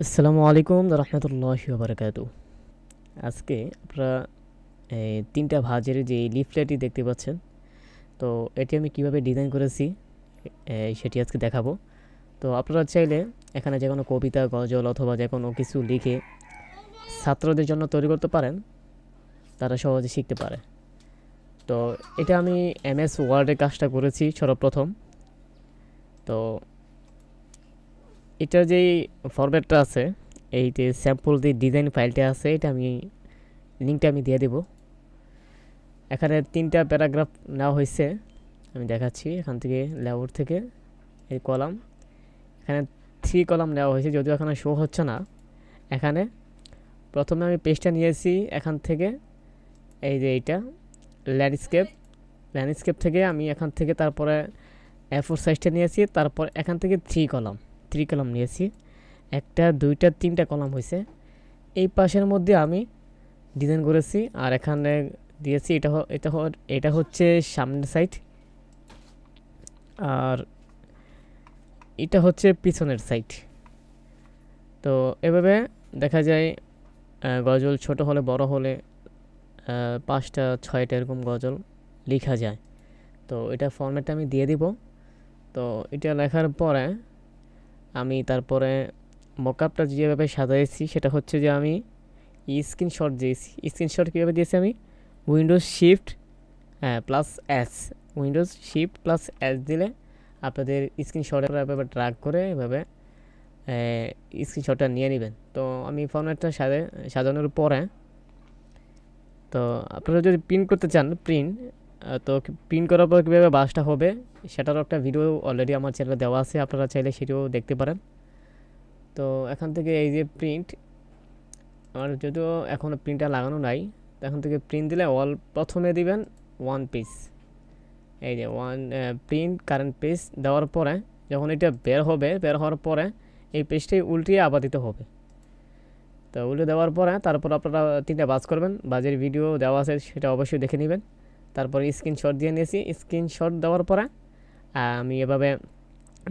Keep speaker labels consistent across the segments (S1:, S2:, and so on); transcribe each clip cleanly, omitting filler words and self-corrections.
S1: আসসালামু আলাইকুম রহমতুল্লাহি বারাকাতু। আজকে আপনারা তিনটা ভাঁজের যে লিফলেটটি দেখতে পাচ্ছেন, তো এটি আমি কিভাবে ডিজাইন করেছি সেটি আজকে দেখাবো। তো আপনারা চাইলে এখানে যে কোনো কবিতা, গজল অথবা যে কোনো কিছু লিখে ছাত্রদের জন্য তৈরি করতে পারেন, তারা সহজে শিখতে পারে। তো এটা আমি এমএস ওয়ার্ডের কাজটা করেছি সর্বপ্রথম। তো এটার যেই ফরম্যাটটা আছে, এই যে স্যাম্পল যে ডিজাইন ফাইলটা আছে, এটা আমি লিঙ্কটা আমি দিয়ে দেবো। এখানে তিনটা প্যারাগ্রাফ নেওয়া হয়েছে, আমি দেখাচ্ছি এখান থেকে লেআউট থেকে। এই কলাম, এখানে 3 কলাম নেওয়া হয়েছে, যদিও এখানে শো হচ্ছে না। এখানে প্রথমে আমি পেজটা নিয়েছি এখান থেকে, এই যে এইটা ল্যান্ডস্কেপ। ল্যান্ডস্কেপ থেকে আমি এখান থেকে তারপরে A4 সাইজটা নিয়েছি, তারপর এখান থেকে 3 কলাম নিয়েছি। একটা, দুইটা, তিনটা কলাম হয়েছে। এই পাশের মধ্যে আমি ডিজাইন করেছি, আর এখানে দিয়েছি এটা হচ্ছে সামনের সাইড, আর এটা হচ্ছে পিছনের সাইড। তো এভাবে দেখা যায় গজল ছোট হলে বড় হলে 5টা 6টা এরকম গজল লেখা যায়। তো এটা ফরম্যাটটা আমি দিয়ে দিব। তো এটা লেখার পরে আমি তারপরে মকআপটা যেভাবে সাজাইছি সেটা হচ্ছে যে আমি স্ক্রিনশট দিয়েছি। স্ক্রিনশট কীভাবে দিয়েছি আমি, Windows shift plus S, Windows shift plus S দিলে আপনাদের স্ক্রিনশটে এভাবে ড্রাগ করে এভাবে স্ক্রিনশটটা নিয়ে নেবেন। তো আমি ফরম্যাটটা সাজানোর পরে, তো আপনারা যদি প্রিন্ট করতে চান তো প্রিন্ট করার পর কীভাবে বাসটা হবে সেটারও একটা ভিডিও অলরেডি আমার চ্যানেলে দেওয়া আছে, আপনারা চাইলে সেটিও দেখতে পারেন। তো এখান থেকে এই যে প্রিন্ট, আমার যদিও এখনও প্রিন্টটা লাগানো নাই, তো এখান থেকে প্রিন্ট দিলে প্রথমে দিবেন 1 পিস। এই যে প্রিন্ট কারেন্ট পেজ দেওয়ার পরে যখন এটা বের হওয়ার পরে এই পেজটাই উল্টিয়ে আবার দিতে হবে। তো উল্টে দেওয়ার পরে তারপর আপনারা 3টা বাজ করবেন, বাজের ভিডিও দেওয়া আছে সেটা অবশ্যই দেখে নেবেন। তারপরে স্ক্রিনশট দিয়ে নিয়েছি, স্ক্রিনশট দেওয়ার পরে আমি এভাবে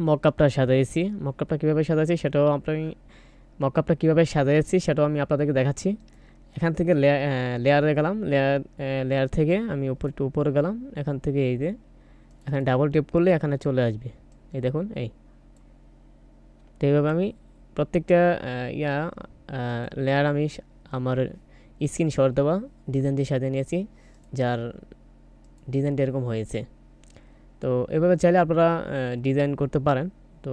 S1: মকআপটা সাজাইছি। মকআপটা কীভাবে সাজাইছি সেটাও আমি আপনাদেরকে দেখাচ্ছি। এখান থেকে লেয়ারে গেলাম, লেয়ার থেকে আমি উপরে গেলাম। এখান থেকে এই যে এখানে ডাবল টিপ করলে এখানে চলে আসবে, এই দেখুন। তো এইভাবে আমি প্রত্যেকটা লেয়ার আমি আমার স্ক্রিনশট দেওয়া ডিজাইন দিয়ে সাজিয়ে নিয়েছি, যার ডিজাইনটা এরকম হয়েছে। তো এভাবে চাইলে আপনারা ডিজাইন করতে পারেন। তো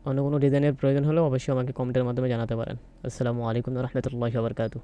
S1: অন্য কোনো ডিজাইনের প্রয়োজন হলে অবশ্যই আমাকে কমেন্টের মাধ্যমে জানাতে পারেন। আসসালামু আলাইকুম রহমতুল্লাহি ওয়া বারাকাতুহু।